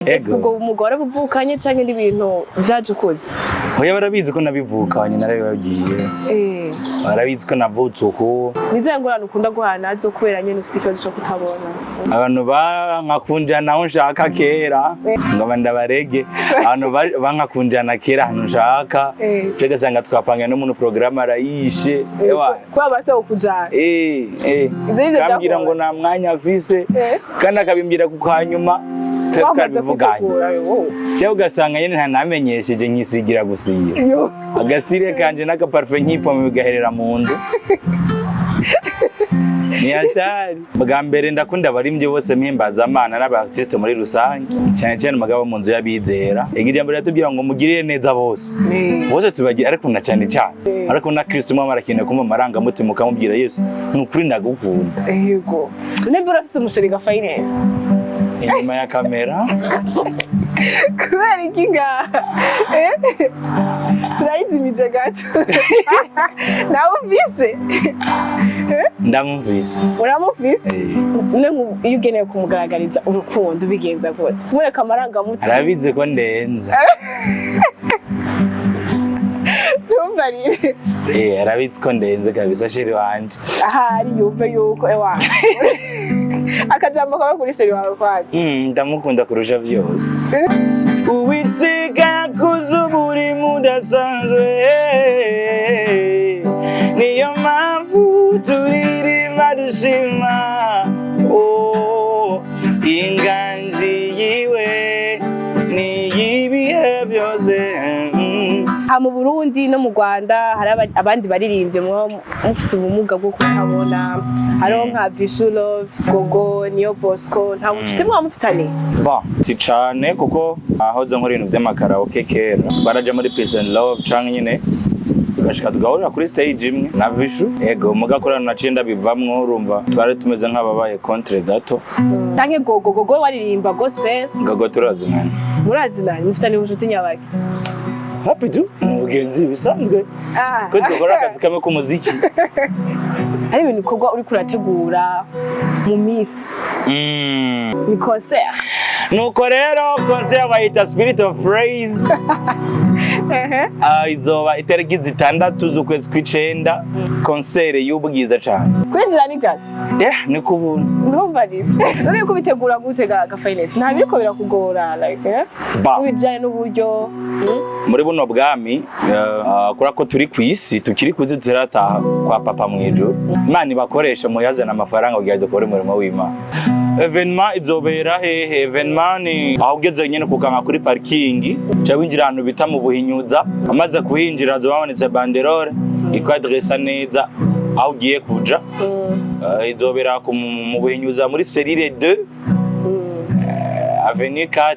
Ubwo umugore buvukanye canke n'ibintu byaje ukuze. Hoya barabizi ko nabivukanye narabibabwiye. Barabizi ko navutse uko. Nize ngorana ukunda guhana zo kubera nyene ufite ikibazo cyo kutabona. Abantu bankakunjana aho nshaka kera ngo ndabarege. Abantu bankakunjana kera hano nshaka. Tega sanga twapanga no mu programme arayishe. Ewa. Kwa base ukujana. Kambira ngo nta mwanya afise. Kandi akabimbira kukanyuma. Twabivuganye. Cyo ugasanga nyene ntanamenyesheje nkisigira gusiya. Agastire kanje naka parfum nkipoma bigaherera mu nzu. Ni atari. Bwa mbere ndakunda barimbye bose mpimbaza amana n'abartiste muri rusange. Cyane cyane umugabo mu nzu y'abizera. Igijambo ryatubwira ngo mugirire neza bose. Bose tubagira ariko na cyane cyane. Ariko na Kristo mu marakine kuma maranga mutima ukamubwira Yesu. Nukuri ndagukunda. Yego. Nembe urafise umusheri finance. Inyuma ya kamera. Kubera iki ngaha turayizimije gato. Nawe ufise? Ndamufise. Uramufise? Iyo ugeneye kumugaragariza urukundo bigenza gute? Mureka amarangamutima. Arabizi ko ndenza. Numvarire. Arabizi ko ndenze kabisa sheri wanje. Ahari yumve yuko ewa. Akajambo kawe kuri sheri wawe kwaje. Ndamukunda kurusha byose. Uwiteka kuzuburi mudasanzwe. Niyo mpamvu turirimba dushima. Inganji yiwe ni ibihe byose. Mu Burundi no mu Rwanda hari abandi baririmbye mufise ubumuga bwo kutabona. Hariho nka Visual Love, Gogo, Niyo Bosco. Nta bucuti mwamufitane? Si cane kuko ahoze nkora ibintu by'amakaraoke kera. Baraja muri Peace and Love canke nyine tugashika tugahurira kuri stage imwe na Vishu. Ego mugakorana na Cinda bivamwo urumva twari tumeze nk'ababaye contre gato. Tanke Gogo waririmba gospel. Gogo turazinana. Murazinana mufitane ubucuti nyabaki? Happy to mugenzi bisanzwe. Ko dukora akazi kamwe k'umuziki. Hari ibintu ukorwa uri kurategura mu miss. Ni concert. Nuko rero concert bayita Spirit of Praise. Izoba itariki 6 z'ukwezi kw'icenda. Concert y'ubwiza cyane. Kwinjira ni gratis. Ni kubuntu. Numvarire. None ko bitegura gute ga finance? Nta biriko birakugora like ubijanye n'uburyo. Muri buno bwami kura ko turi kwisi tukiri kuziterataha kwa papa mwijuru. Imana ibakoresha mu yazana amafaranga kugira dukore umurimo w'Imana. Evenement izobera hehe? Evenement ni aho ugeze nyene kuganga kuri parking cya winjira ahantu bita mu Buhinyuza. Amaze kuhinjira azobabonetse banderole ikwadresa neza aho ugiye kuja. Izobera mu Buhinyuza muri Serire 2 Avenue 4.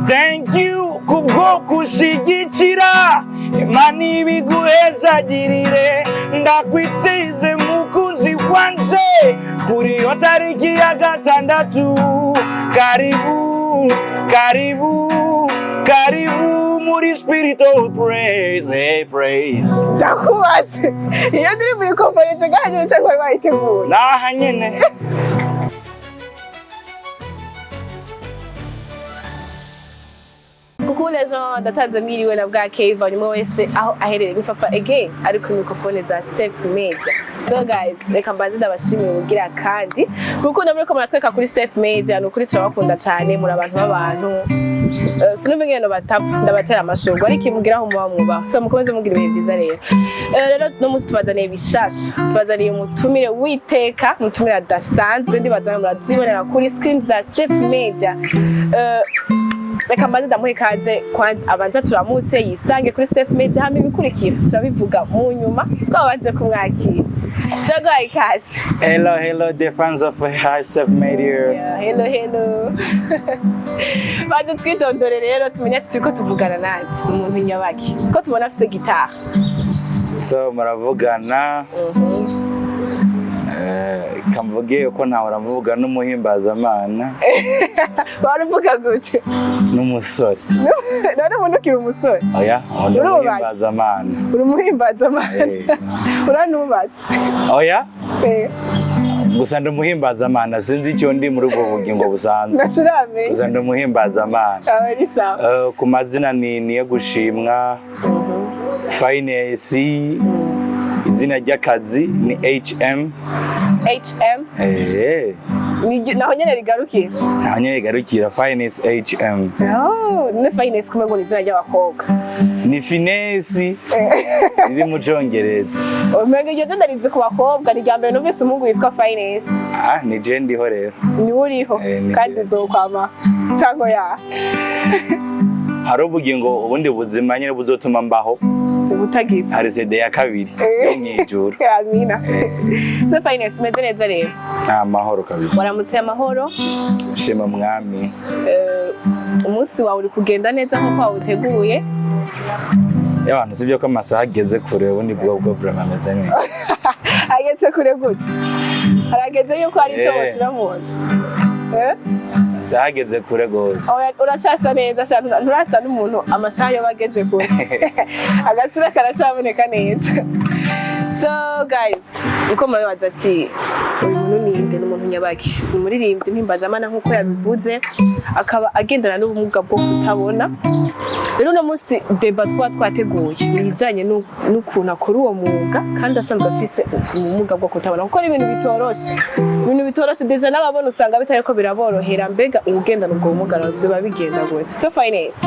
Thank you kubwo kushigikira Imana ibiguhezagirire ndakwiteze mukunzi wanje kuri yo tariki ya 6 karibu muri Spirit of Praise. Praise ndakubatse iyo ndiri muri kompanyi cyangwa cyangwa bayiteguye naha nyene. Kuko lezo ndatanze miriwe na bwa Keva nyuma wese aho aherereye bifafa again ari ku microphone za Step Media. So guys, reka mbanze ndabashimira ubugira kandi kuko ndamuri ko muratweka kuri Step Media no kuri turabakunda cyane muri abantu b'abantu. Sinumva ngene ndabatera amashurwe ariko imugiraho muba so mukomeze mugira ibihe byiza rero. Rero no musi tubazaniye bishasha tubazaniye umutumire witeka umutumire adasanzwe ndibazana murazibonera kuri screen za Step Media. Reka mbanze ndamuhe kaze kwanza abanza turamutse yisange kuri Step Media hamwe bikurikira turabivuga mu nyuma twabanje kumwakira. Chagwa ikaze. Hello the fans of Step Media. Hello. Baje twidondore rero tumenye ati turiko tuvugana nati umuntu nyabaki ko tubona afise guitar. So muravugana kamvuge uko nahora mvuga n'umuhimbaza Imana. Baravuga gute? N'umusore. None munukira umusore. Oya, umuhimbaza Imana. Uri umuhimbaza Imana. Uranubatse. Oya? gusa ndumuhimbazamana sinzi icyo ndi muri ubwo bugingo busanzwe Nacurame. gusa ndumuhimbazamana Ari sawa. ku mazina ni yo gushimwa Finance izina ry'akazi ni HM naho nyene rigarukiye naho nyene rigarukira Finance HM ne Finance kumwe ngo ni izina ry'abakobwa ni finesse iri mu Congereza umenga iryo zina rizi ku bakobwa ni ryambere numvise umuhungu yitwa Finance ni je ndiho rero ni uriho kandi zokwama cyangwa ya hari ubugingo ubundi buzima nyene buzotuma mbaho ubutagifa hari CD ya kabiri yo mwijuru amina so Finance meze neza rero amahoro kabisa waramutse amahoro shema mwami umunsi wawe uri kugenda neza nkuko wawuteguye y'abantu sibyo ko amasaha ageze kure ubundi bwo burameze neza ageze kure gute harageze yuko hari icyo boshyira mu amasaha ageze kure gose uracasa neza cyane nturasa n'umuntu amasaha yo bageze kure agasura karacaboneka neza. So guys, uko mwabaza ati uyu muntu ninde n'umuntu nyabaki umuririmbyi mpimbazamana nkuko yabivuze akaba agendana n'ubumuga bwo kutabona. Rero no munsi deba twateguye bijanye n'ukuntu akora uwo mwuga kandi asanzwe afise ubumuga bwo kutabona kuko ibintu bitoroshe deja n'ababona usanga bitari ko biraborohera mbega ugendana ubwo bumuga byo bigenda gute. So Finance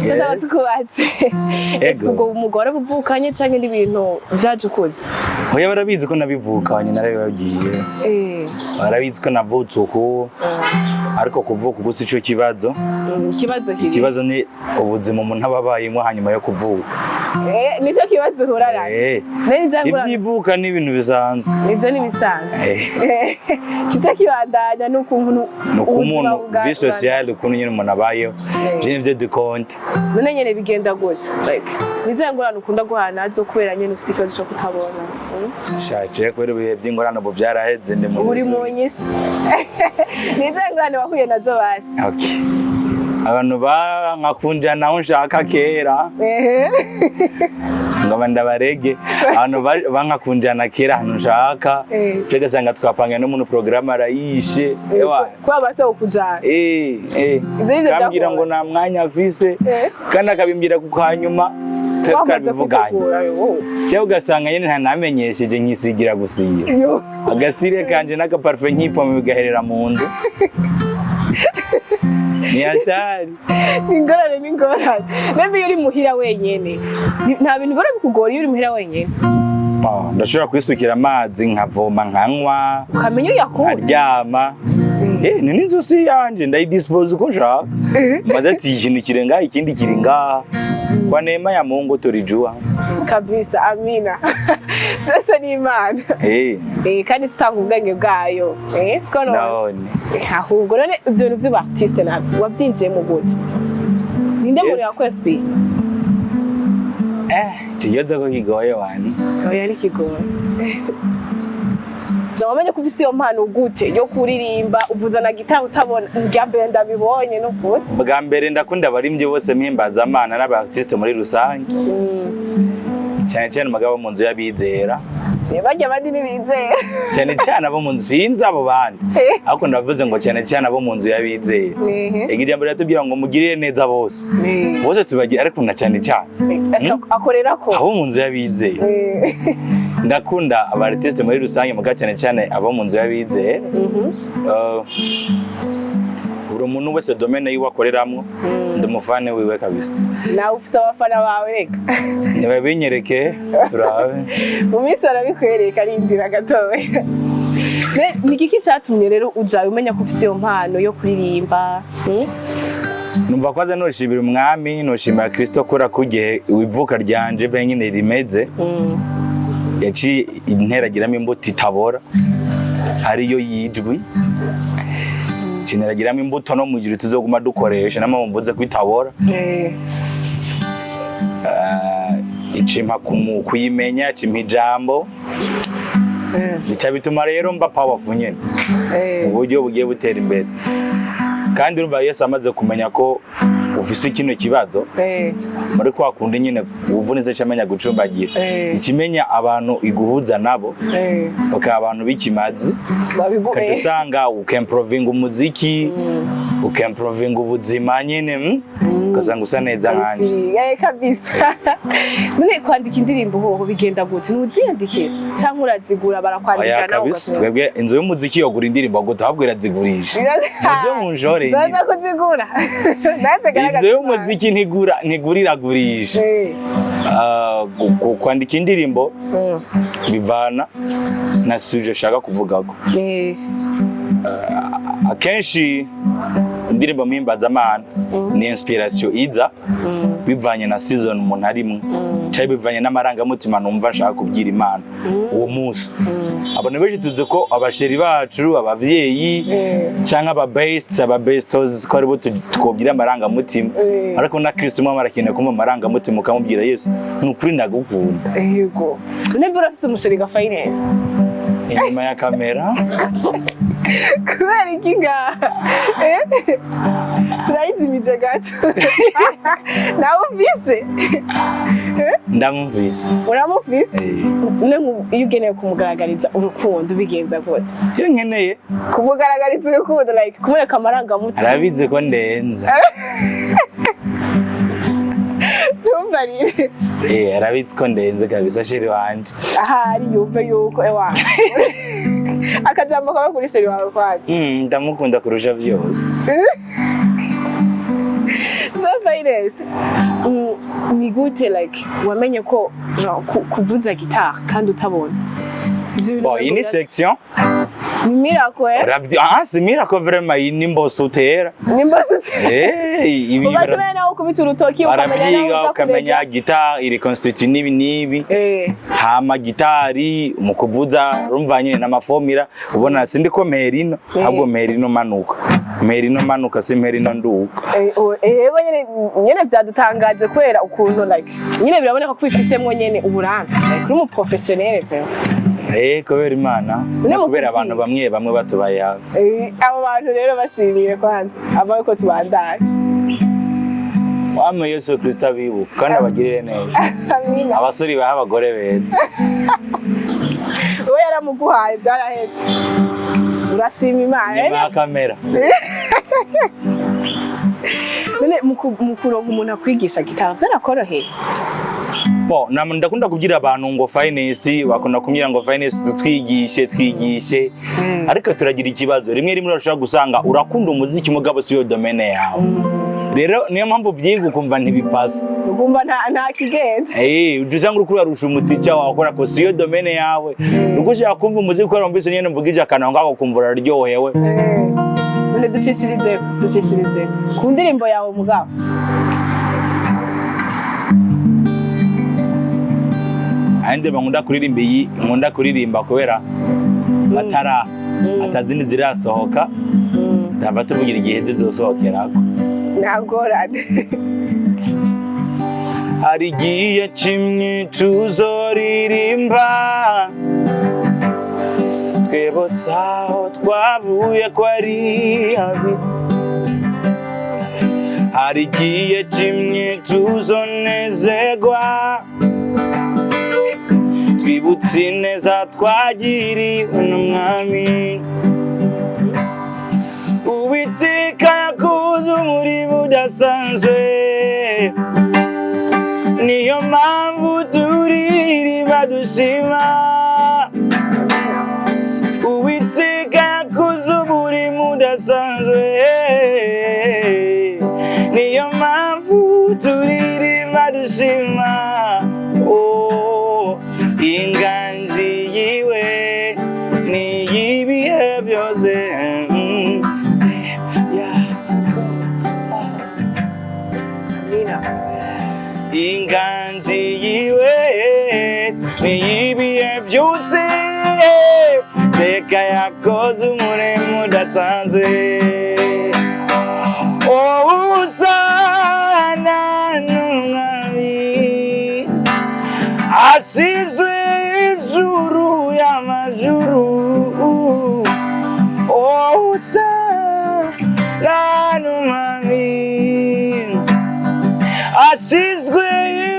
Tuzaba tukubatse. Ese ubwo umugore buvukanye cyangwa n'ibintu byajukuze? Hoya barabizi ko nabivukanye narabibagiye. Barabizi ko navutse uko ariko kuvuka gusa ico kibazo. Ikibazo ni ubuzima umuntu ababayemo hanyuma yo kuvuka. Nicyo kibazo huraraje. Ibyivuka ni ibintu bisanzwe. Nibyo ni bisanzwe. Kica kibandanya n'ukuntu umuntu vie sociale ukuntu nyine umuntu abayeho. Byo dukonte. None nyene bigenda gute? Like nizengurana ukunda guhana zo kubera nyene ufite ikibazo cyo kutabona. Shaje kwere bihe by'ingorane bo byaraheze ndi mu uri mu nyisi. Nizengurane wahuye nazo basi. Okay. Abantu bankakunja naho nshaka kera. Ngoma ndabarege abantu bankakunjana kera hano nshaka tega sanga twapanga no mu programme arayishe ewa kwa base ukujana kambira ngo na mwanya afise kandi akabimbira kukanyuma twabivuganye cyo ugasanga nyine nta namenyesheje nkisigira gusiye agasire kanje naka parfum nkipo mu bigaherera mu nzu ni atari ingorane maybe yuri muhira wenyene nta bintu bara bikugora yuri muhira wenyene ndashobora kwisukira amazi nkavoma nkanywa ukamenya yakura aryama ni n'inzosi yanje ndayidispose uko nshaka madati ikintu kirenga ikindi kiringa kwa neema ya Mungu tulijua kabisa amina sasa ni imana kandi sitanga ubwenge bwayo siko none ahubwo none ibyo bintu by'abartiste nabyo wabyinjiye mu gute ninde muri yakwespi kiyoza ko kigoye wani oya ari kigoye Zawamenye kufisi yo mpano gute yo kuririmba uvuzana gitabo utabona mbere ndabibonye no kuri bwa mbere ndakunda abarimvye bose mpimbaza amana n'abartiste muri rusange cyane magabo mu nzu y'abizera bajya bandi nibizera cyane abo mu nzu sinzi abo bandi ariko ndavuze ngo cyane abo mu nzu y'abizera igijambo ryatubwira ngo mugirire neza bose tubagira ariko na cyane akorera ko abo mu nzu y'abizera ndakunda abartiste muri rusange muga cyane abo mu nzu y'abizera uri umuntu wese domaine yiwe akoreramwo ndumufane wiwe kabisa nawe ufise abafana bawe reka niba binyereke turabe umisi arabikwereka arindira gatoya ni kiki cyatumye rero uja umenya ko ufise iyo mpano yo kuririmba numva kwaza noshimira umwami noshimira Kristo kora kugihe ivuka ryanje benyine rimeze yaci interagiramo imbuto itabora ariyo yijwi kinaragiramo imbuto no mujiri tuzoguma dukoresha namambuze kwitabora icimpa kuyimenya cimpa ijambo bica bituma rero mba powerful nyene mu buryo bugiye butera imbere kandi urumva Yesu amaze kumenya ko ufise kino kibazo muri kwa kundi nyine uvunize camenya gucumbagira ikimenya abantu iguhuza nabo bakaba abantu bikimazi kadusanga ukemproving umuziki ukemproving ubuzima nyine ukasanga usa neza nkanje kabisa. None kwandika indirimbo hoho bigenda gute? Nuziyandikira cyangwa urazigura barakwandikira nawe ugasubira? Twebwe inzu y'umuziki yogura indirimbo gute ahubwo irazigurisha navyo munjore zaza kuzigura inzu y'umuziki ntiguriragurisha kwandika indirimbo bivana na suje shaka kuvugako akenshi indirimbo mpimbaza-mana ni inspiration iza bivanye na season umuntu arimwe cyangwa bivanye n'amarangamutima numva nshaka kubwira Imana uwo munsi. Abantu benshi tuzi ko abasheri bacu abavyeyi cyangwa ababestos ko aribo twobwira amarangamutima ariko na Kristo mwe marakeneye kumva amarangamutima ukamubwira Yesu nukuri ndagukunda. Yego nebe urafise umusheri ga Finance inyuma ya kamera kubera iki ngaha turayizimije gato nawe ufise ndamuvise uramufise iyo ugeneye kumugaragariza urukundo ubigenza gute? iyo nkeneye kumugaragariza urukundo like kumwereka amarangamutima arabizi ko ndenza ntumbarire arabizi ko ndenze kabisa sheri wanje ahari yumve yuko ewa akajambo kaba kuri sheri wawe kwaje ndamukunda kurusha vyose. So Finance ni gute like wamenye ko kuvuza gitara kandi utabona? Bon, ini section ni miracle si miracle vraiment ini mboso utera ibi ubazimena nawo kubita urutoki ukamenya gitara iri constitute nibi hama gitari mu kuvuza urumva nyine n'amafomira ubona sindiko merino ahubwo merino manuka si merino nduka nyene byadutangaje kwera ukuntu like nyine biraboneka ko bifisemwe nyene uburanga kuri mu professionnel pe kubera Imana kubera abantu bamwe batubaye hafi. Abo bantu rero bashimire kwanza abaye ko tubandanye wame Yesu Kristo abibuka kandi abagirire neza. Amina. Abasuri baha abagore beza we yaramuguhaye byaraheze urashima Imana nyuma kamera. None mukuronka umuntu akwigisha gitara byarakoroheye? Ndakunda kugira abantu ngo Finance bakunda kumira ngo Finance twigishe ariko turagira ikibazo rimwe urashobora gusanga urakunda umuziki mugabo siyo domaine yawe rero niyo mpamvu byiga ukumva ntibipasa ukumva nta kigenda udusanga uri kurarusha umuticha wakora ko siyo domaine yawe ugushaka kumva umuziki ko rombise nyene mvugije akantu ngako kumva uraryohewe. None ducishirize ku ndirimbo yawe mugabo ande nkunda kuririmba kubera atazindi zirasohoka ndava tuvugira igihe zizosohokerako nagorane hari igihe kimwe tuzoririmba twebutsa aho twavuye ko ari habi hari igihe kimwe tuzonezerwa twibutse neza twagiriwe n'Umwami Uwiteka yakoze umurimo udasanzwe niyo mpamvu turirimba dushima Uwiteka yakoze umurimo udasanzwe niyo mpamvu turirimba dushima inganji yiwe ni ibihe byose inganji yiwe ni ibihe byose teka yakoze umurimo udasanzwe usana n'Umwami asizwe ijuru y'amajuru usana n'Umwami asizwe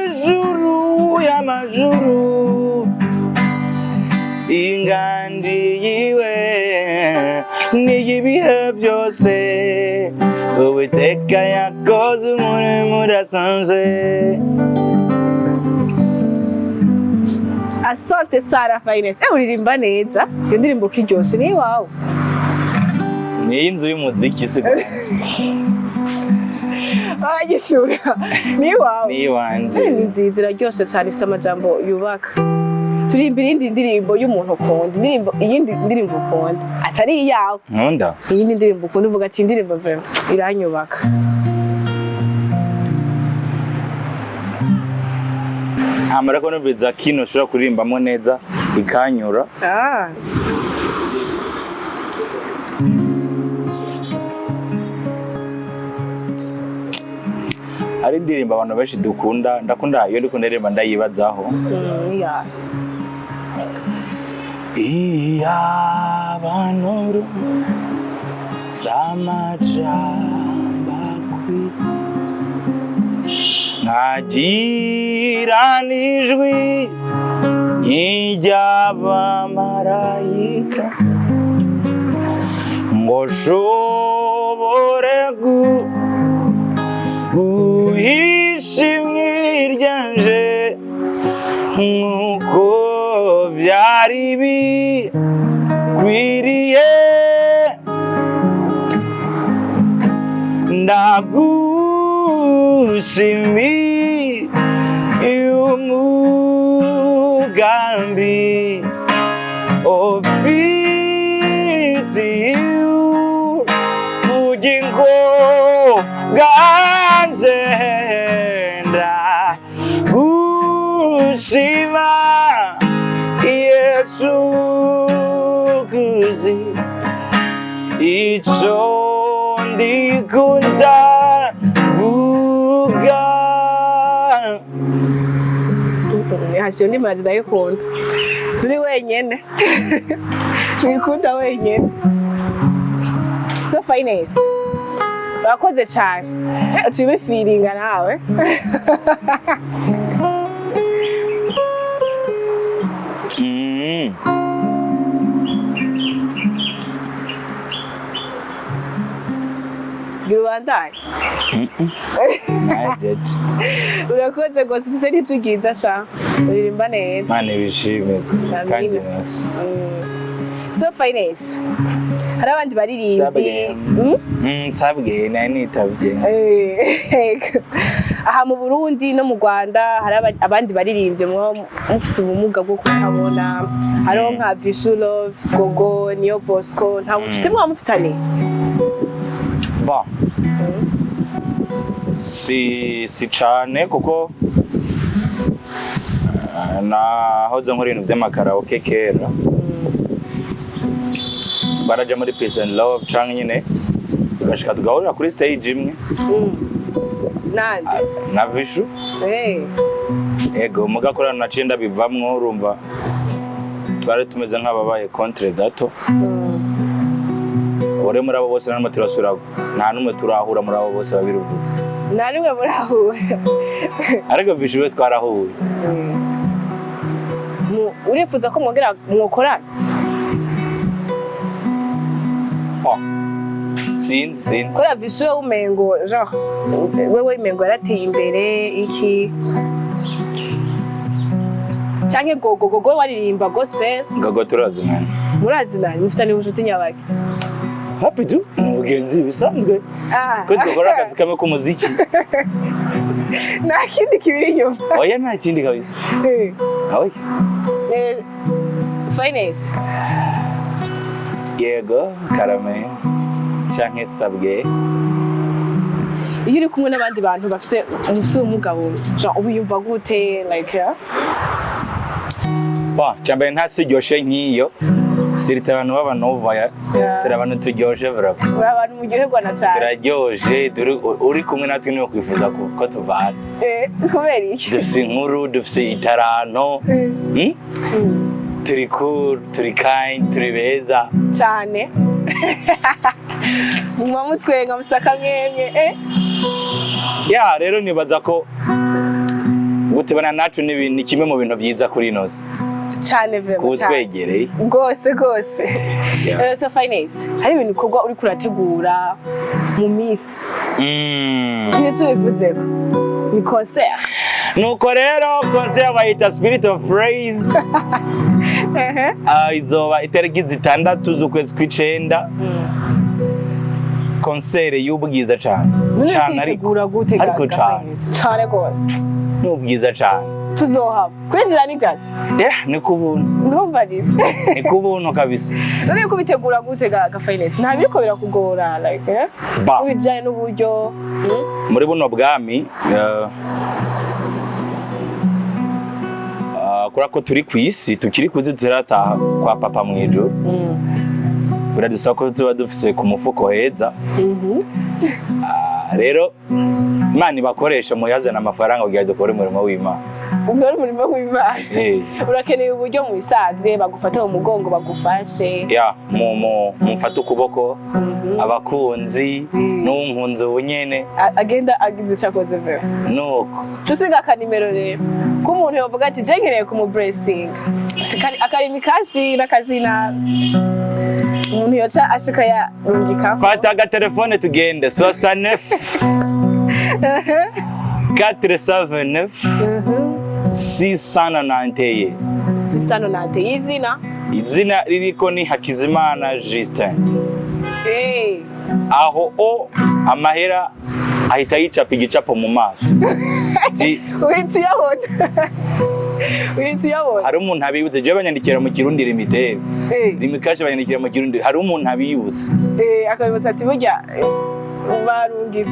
ijuru y'amajuru ingandi yiwe n'iyibihe byose Uwiteka yakoze umurimo udasanzwe. Asante Sara Finance. Uririmba neza. Iyo ndirimbo kiryoshe ni iwawe. Ni inzu y'umuziki se. Agishura. Ni iwawe. Ni iwanje. Ni nziza iraryoshe cyane ifite amajambo yubaka. Turirimba indi ndirimbo y'umuntu ukunda. Iyindi ndirimbo ukunda. Atari iyawe. Nkunda. Iyindi ndirimbo ukunda uvuga ati indirimbo iranyubaka. Amara ko numviza kino ushobora kurimbamo neza ikanyura. Hari indirimbo abantu benshi dukunda ndakunda iyo ndiko ndirimba ndayibazaho. Iyabanuru samajambakwi nkagira n'ijwi ry'abamarayika ngo nshobore guhisha ijwi ryanje nk'uko byari bikwiriye ndagushimiye umugambi ufitiye ubugingo bwanje ndagushima Yesu kuzi ico ndikunda vuga. Hashiyo ndi maji ndayikunda. Turi wenyene. Wikunda wenyene. So Finance. Urakoze cyane. Tube feelinga nawe. Girubandai. Urakoze gose ufise n'itugiza sha. Uririmba neza. Mane bishime kandi neza. So Finance. Hari abandi baririmbyi. Sabwe nitavye. Aha mu Burundi no mu Rwanda hari abandi baririmbye mufise ubumuga bwo kutabona. Hariho nka Visual, Gogo, Nio Bosco, nta bucuti mwamufitanye. Ba. Si cane kuko nahoze nkora ibintu by'amakaraoke kera. Baraja muri Peace and Love canke nyine tugashika tugahurira kuri stage imwe. Nande? Na Vishu. Ego mugakorana na Cinda bivamwo urumva twari tumeze nk'ababaye contre gato. Ore muri abo bose namwe turasura nta numwe turahura muri abo bose babiruvutse. Nta numwe murahura. Ariko Vishu we twarahuye. Urifuza ko mwongera mwokorana? Sinzi. Kora Vishu umengo genre wewe imengo yarateye imbere iki? Canke Gogo waririmba gospel? Gogo turazinana. Murazinana mufitanye ubucuti nyabaki? Happy to mugenzi bisanzwe. Ko dukora akazi kamwe k'umuziki. Nta kindi kibiri inyuma. Oya nta kindi kabisa. Oya. Finance. Yego karame canke sabwe. Iyo uri kumwe n'abandi bantu bafise ubumuga genre ubiyumva gute like Chambe ntasiryoshe nk'iyo sirita abantu b'abanova turi abantu turyoshe vraiment. Uri abantu muryoherwa na cyane. Turaryoshe uri kumwe natwe niyo kwifuza ko tuvana. Kubera iki? Dufise inkuru dufise itaranto. Turi cool, turi kind, turi beza cyane. Mumutwenga musaka mwemye Ya rero nibaza ko gutebana nacu ni kimwe mu bintu byiza kuri inoze cyane vraiment kutwegereye rwose so Finance hari ibintu ukorwa uri kurategura mu miss nicyo bivuze ko ni concert nuko rero concert bayita Spirit of Praise izoba itariki 6 z'ukwezi kw'icenda concert y'ubwiza cyane ariko cyane rwose n'ubwiza cyane tuzohaba kwinjira ni gratis ni kubuntu numva ni kubuntu kabisa none ko bitegura gute ga Finance nta biriko birakugora like ubijanye n'uburyo muri buno bwami kura ko turi kwisi tukiri kuzirataha kwa papa mwijuru biradusaba ko tuba dufise ku mufuko heza rero Imana ibakoresha mu yazana amafaranga kugira dukore umurimo w'Imana ukora umurimo w'Imana urakeneye uburyo mu bisanzwe bagufata mu mugongo bagufashe mumfata ukuboko abakunzi n'unkunzi ubunyene agenda agize cyakoze vero nuko tusiga akanimero rero ko umuntu yovuga ati je nkeneye ku mu blessing akarimi kashi n'akazina umuntu yoca ashika ya rungika fata agatelefone tugende 69 479 691 izina ririko ni Hakizimana Justin aho amahera ahita yicapa igicapo mu maso hari umuntu abibuze je banyandikira mu Kirundi limitere rimikaje banyandikira mu Kirundi hari umuntu abibuze akabibutsa ati burya barungitse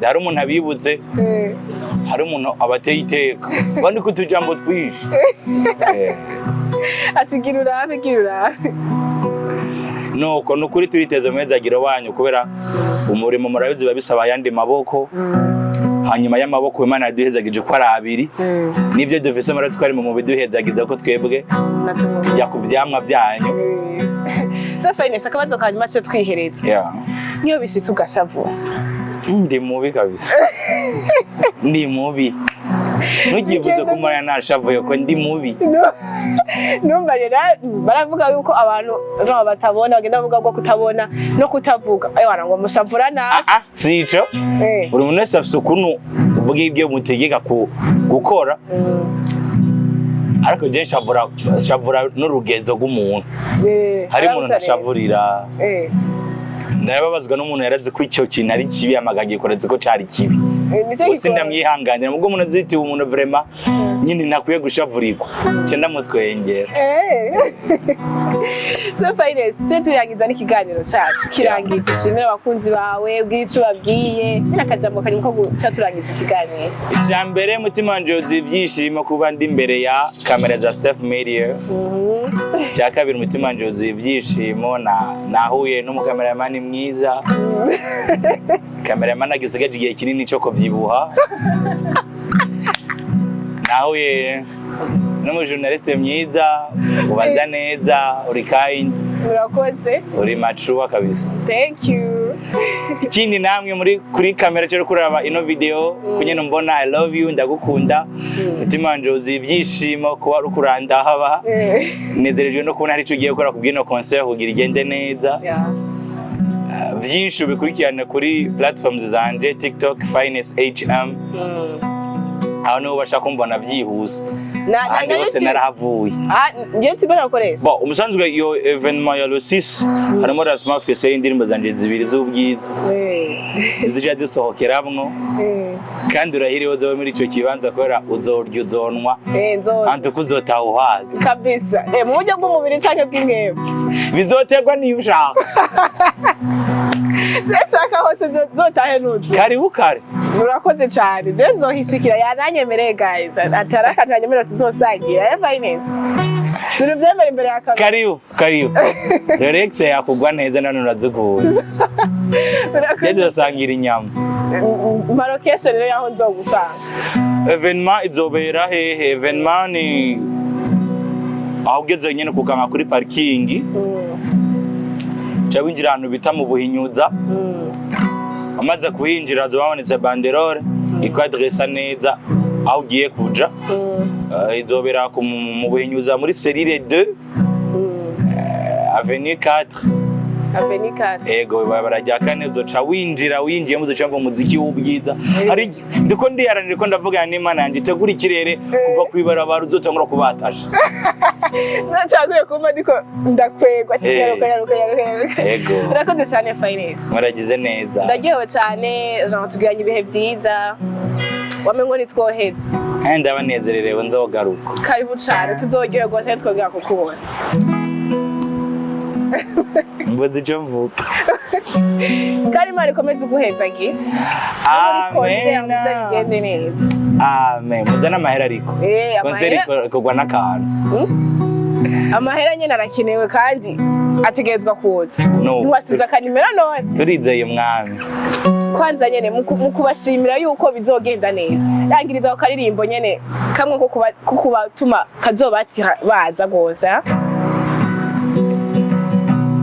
hari umuntu abibuze hari umuntu abateye iteka bandi ko tujambo twishe ati girurabe nuko nukuri turiteze mwezagira wanyu kubera umurimo murabizi babisaba yandi maboko hanyuma y'amaboko Imana yaduhezagije ko ari abiri nibyo dufise maratwe twari mu biduhezagiza ko twebwe tujya ku vyamwa byanyu so Finance akabazo kanyuma cyo twiheretse niyo bishitse ugashavura ndi mubi kabisa ndi mubi nugivuze ko umwana nashavuye ko ndi mubi numva rero baravuga yuko abantu batabona bagenda bavuga ko kutabona no kutavuga ngo mushavura nabi sico buri muntu wese afise ukuntu ubwibwe mutegeka gukora ariko je shavura n'urugenzo rw'umuntu hari umuntu nashavurira ndababazwa n'umuntu yarazi ko icyo kintu ari kibi amagagiye koretse ko cari kibi gusa ndamwihanganira mubwo umuntu azitiwe umuntu vraiment nyine nakwiye gushavurirwa cyo ndamutwengera so Finance cyo turangiza n'ikiganiro cyacu kirangiza ushimira abakunzi bawe ubwicu babwiye nyine akajambo kari ko cyo turangiza ikiganiro ijambere mutima wanje uzibyishimo kuba ndi imbere ya kamera za Steph Media cya kabiri mutima wanje uzibyishimo nahuye n'umukameramani mwiza kameramani agisigaje igihe kinini cyo kubyibuha nahuye n'umujournaliste mwiza ubaza neza uri kind urakoze uri mature kabisa thank you ikindi namwe kuri kamera cyo kuraba ino video kunyene mbona I love you ndagukunda mutima wanje uzibyishimo kuba rukuranda haba nederejwe no kubona hari cyo giye gukora kubwino concert kugira igende neza vyinshi ubikurikirana kuri platforms zanje TikTok Finance HM aho niho bashaka kumbona byihuse kandi bose narahavuye ngiye tubara koresha umusanzwe iyo evenement ya Losis harimo Rasma Fese y'indirimbo zanje zibiri z'ubwiza zije zisohokeramwo kandi urahiriwe zo muri ico kibanza kwera uzorya uzonwa antu kuzotaha uhazi kabisa mu buryo bw'umubiri cyane bw'ingebe bizoterwa niyo ushaka Zeshaka hose zotahe nuzu karibu kare urakoze cyane je nzohishikira yananyemereye guys ataraka ntanyemera tuzosangira Finance Sirubyemera imbere ya kamera karibu Rex yakugwa neza none urazikuye Jeje sangira inyama Marokesha rero yaho nzogusanga Evenement izobera hehe evenement ni aho ugeze nyene kuganga kuri parking Chabinjira ahantu bita mu Buhinyuza amaze kuhinjira zo babonetse banderole iko adressa neza aho ugiye kuja izobera mu Buhinyuza muri Serire 2 Avenue 4 Avenue 4 ego barajya kane uzoca winjiye muzoca mva muziki w'ubwiza hari ndiko ndiharanira ko ndavuga n'Imana yanje itegura ikirere kuva kwibarabara uzotangura kubatasha zatangure kumva ndiko ndakwegwa kigaruka ego urakoze cyane Finance muragize neza ndagiyeho cyane Jean tugiranye ibihe byiza wamengo nitwoheze ndabanezererewe nzogaruka karibu cyane tuzoryoherwa cyane twongera kukubona mboze icyo mvuga kandi Imana ikomeze guhezagira amen bigende neza amen muzana amahera ariko konseri kugwa n'akantu amahera nyene arakenewe kandi ategerezwa kuza ntiwasize akanimero none turizeye mwami kwanza nyene mu kubashimira yuko bizogenda neza rangiriza ko karirimbo nyene kamwe ko kubatuma kazobati baza gose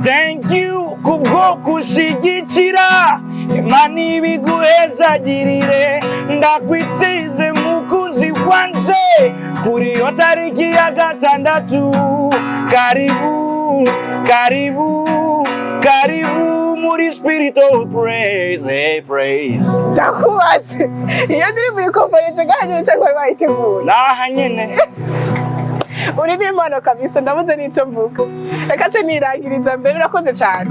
Thank you kubwo kushigikira Imana ibiguhezagirire ndakwitize mukunzi wanje kuri iyo tariki ya 6 karibu muri Spirit of Praise hey praise ndakubatse iyo ndiri muri kompanyi cyangwa cyangwa bayiteguye naha nyene uri n'Imana kabisa ndabuze n'ico mvuga reka ce nirangiriza mbere urakoze cyane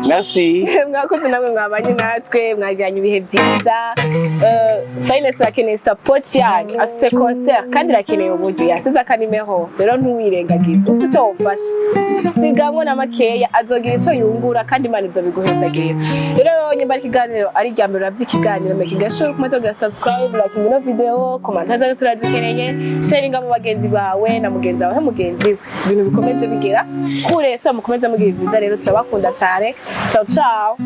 merci mwakoze namwe mwabanye natwe mwagiranye ibihe byiza Finance akeneye support yanyu afise concert kandi rakeneye uburyo yasize akanimero rero ntuwirengagize ufite icyo wufasha sigamwe na makeya azogira icyo yungura kandi Imana izobiguhezagirira rero nyuma ikiganiro ari rya mbere ravyikiganiro mekigasho kumaze ga subscribe like ino video comment zawe turazikeneye sharinga mu bagenzi bawe na mugenzi wawe mugenzi ibintu bikomeze bigera kure so mukomeze mugira byiza rero turabakunda cyane ciao ciao